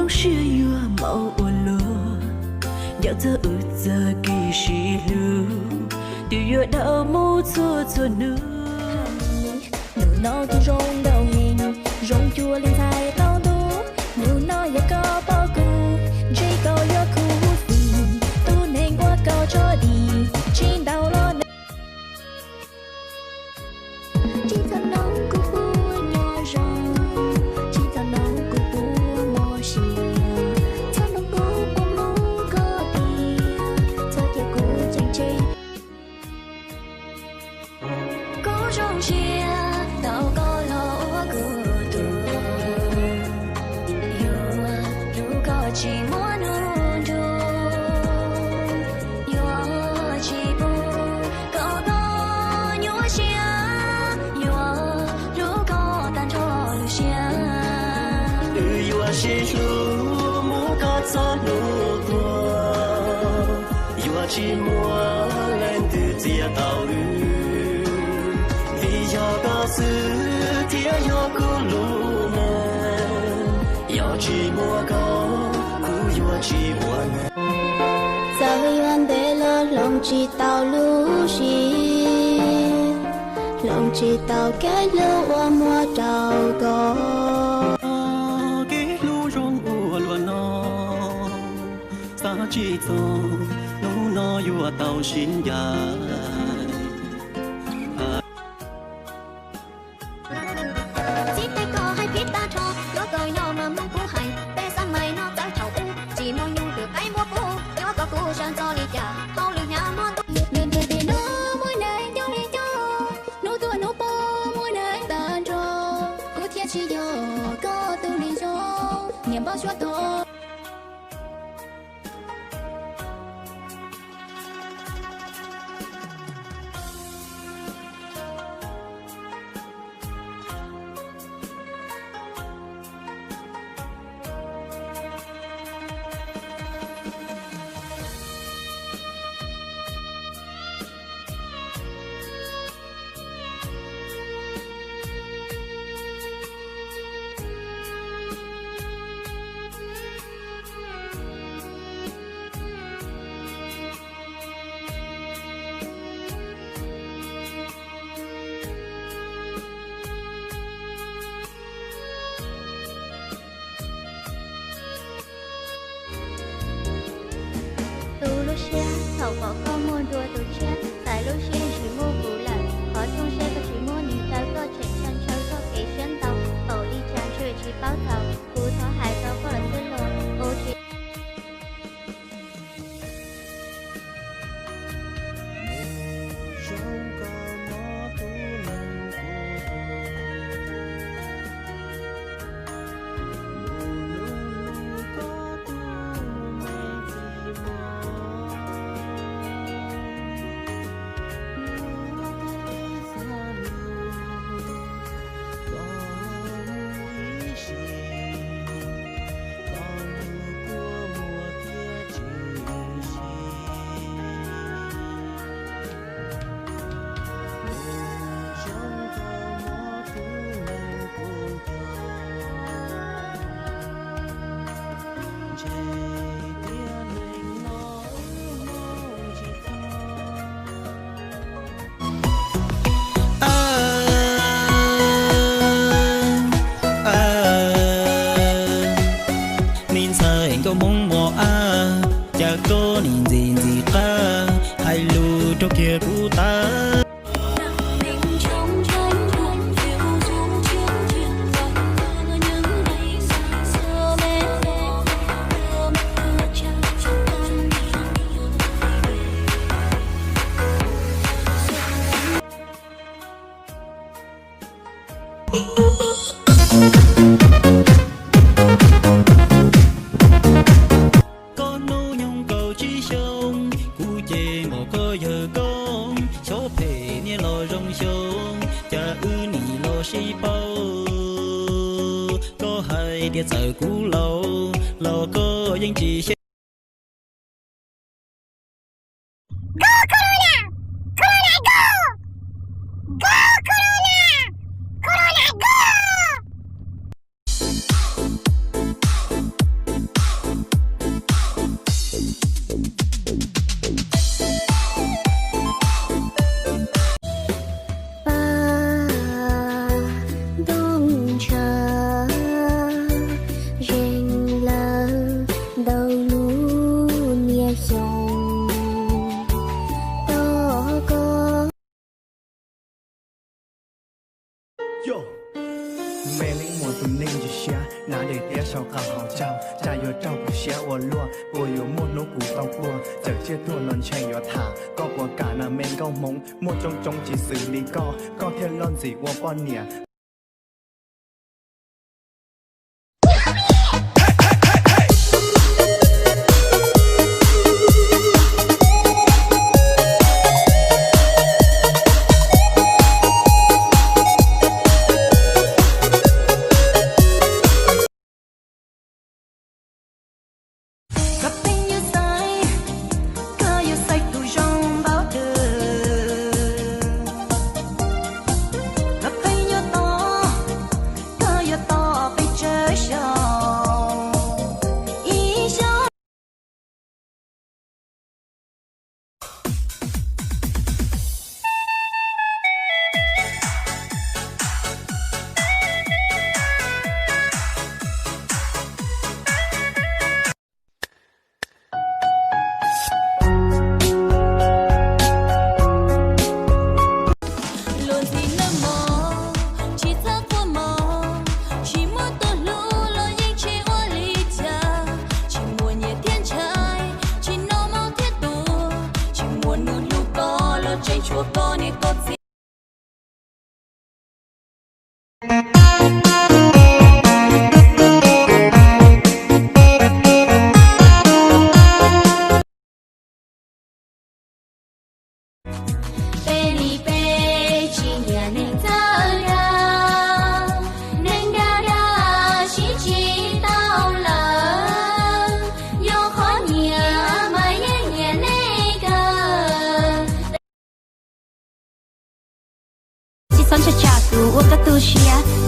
xia yua mau ua lúa nhớ thơ ư giờ kỳ xì lưu điều yua đau mu chua chua nước nụ nó tu rong đầu hình rong chua lên thái tao tu nụ nó ya có bao cu chỉ có ya cu phim tu nên qua cao cho đi trên đầu lo chỉ thằng nóng của bố nhà rong chỉ thằng nóng của bố mò xì thằng nóng của bố mò có đi thằng kia của chàng chơi có rong chia tao có lo của tu yêu có chỉ muốn nuôi tu yêu chỉ buồn có nhớ chia yêu có tan cho lưu chia yêu chỉ lu mu có gió nụ tua yêu chỉ muốn lên từ chia tàu lưu yo có sự thiên yo cứ lu nè yo chỉ mua có cứ yo chỉ mua nè giờ yuan để lo lòng chỉ tao lu xì lòng chỉ tao cái lu qua mua trào có cái lu rong ua luôn nó sa chỉ cho nu nó yo tao xin ya thầu có con mua đua tổ chết tại lúc xe chỉ mua cũ lại có trong xe có chỉ mua những cái có chạy chân chơi có cái chân tàu tàu đi tràn chơi chỉ báo tàu cú thó hải tàu có là tuyến lộ ô chỉ địa giờ cũ lâu lâu có những chỉ Yo. Mê lính mùa tùm ninh chỉ xia, ná để tía sau cả hào trao, cha yo trao cụ xia ua lua, ua yo một nô cụ tao cua, chở chia thua lon chạy yo thả, có của cả nà men cao mông, một trong chỉ xử lý có theo lon gì ua bon nè.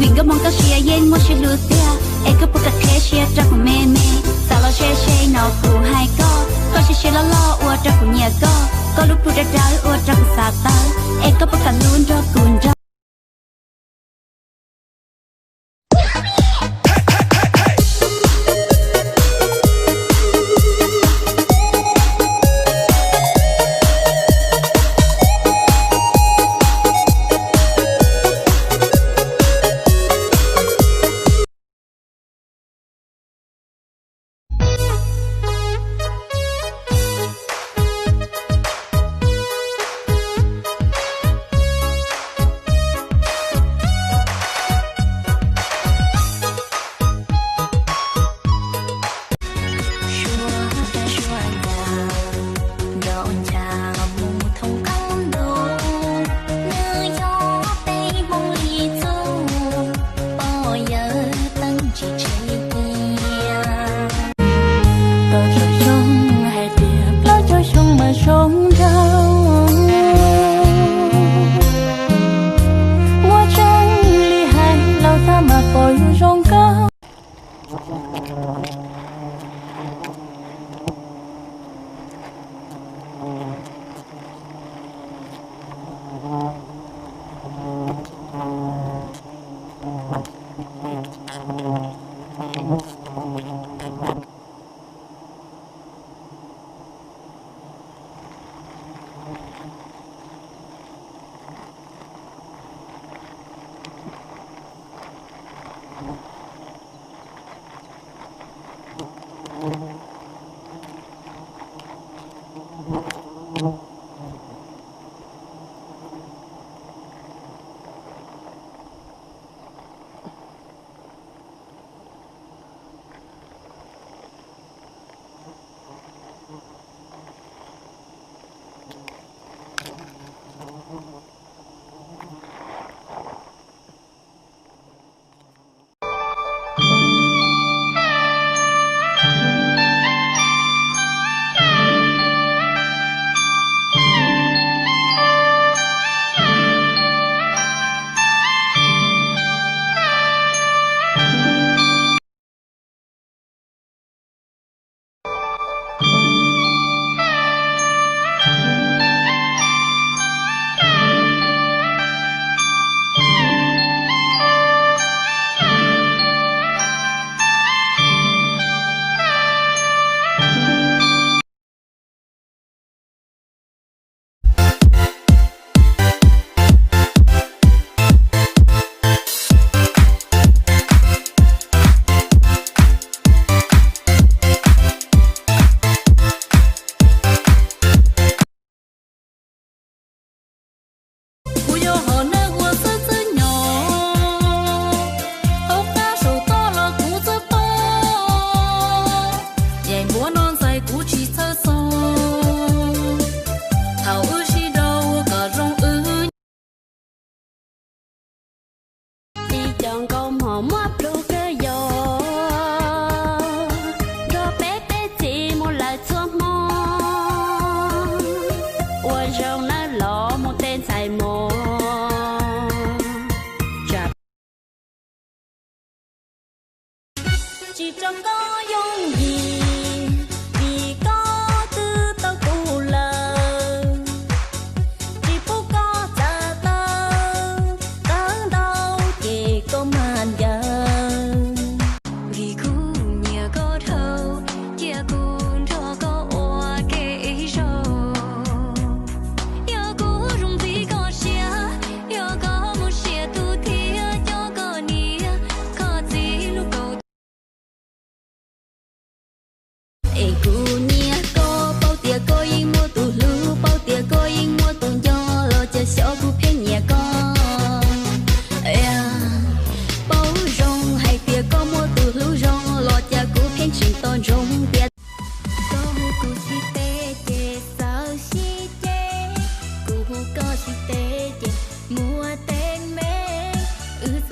Winga mong ka shia yen mo shi lucia e ka puka ke shia tra ku me me sa lo she she no ku hai ko shi she lo lo u tra ku nya ko lu pu da da u tra ku sa ta e ka puka lun ro kun ro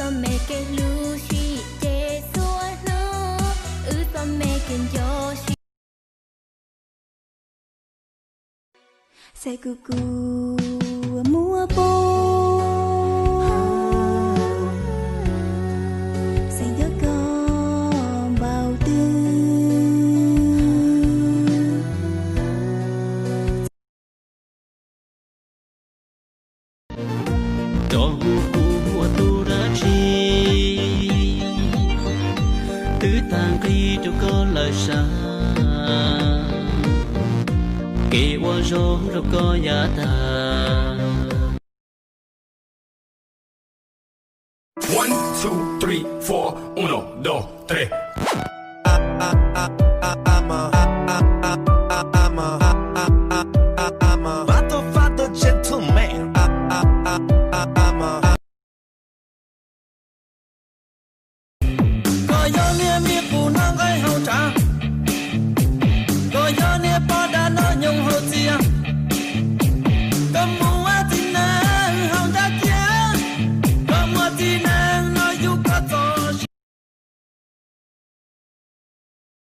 some make it Lucy chế xua nó some make it Joshi say cuckoo mua bô say giấc con bao tư cho cú mùa tu ra chi tứ tàng khi cho có lời xa kỳ qua gió đâu có giá ta. 1, 2, 3, 4, 1, 2, 3